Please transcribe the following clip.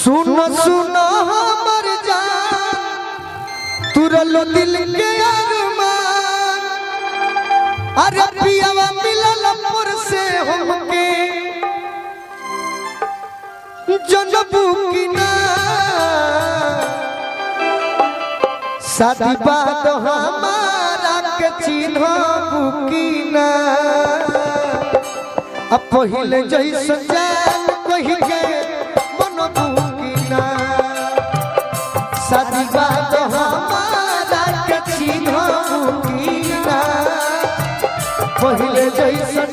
सुनो सुनो हमर जान तुरलो दिल के अरमान अरे पियावा मिलल पर से हमके जनबू की ना शादी बात हमारा के चिन्हबू की ना अब पहिले जैसे जान कहि के मनबू की ना शादी बात हमारा के चिन्हबू की ना पहिले जैसे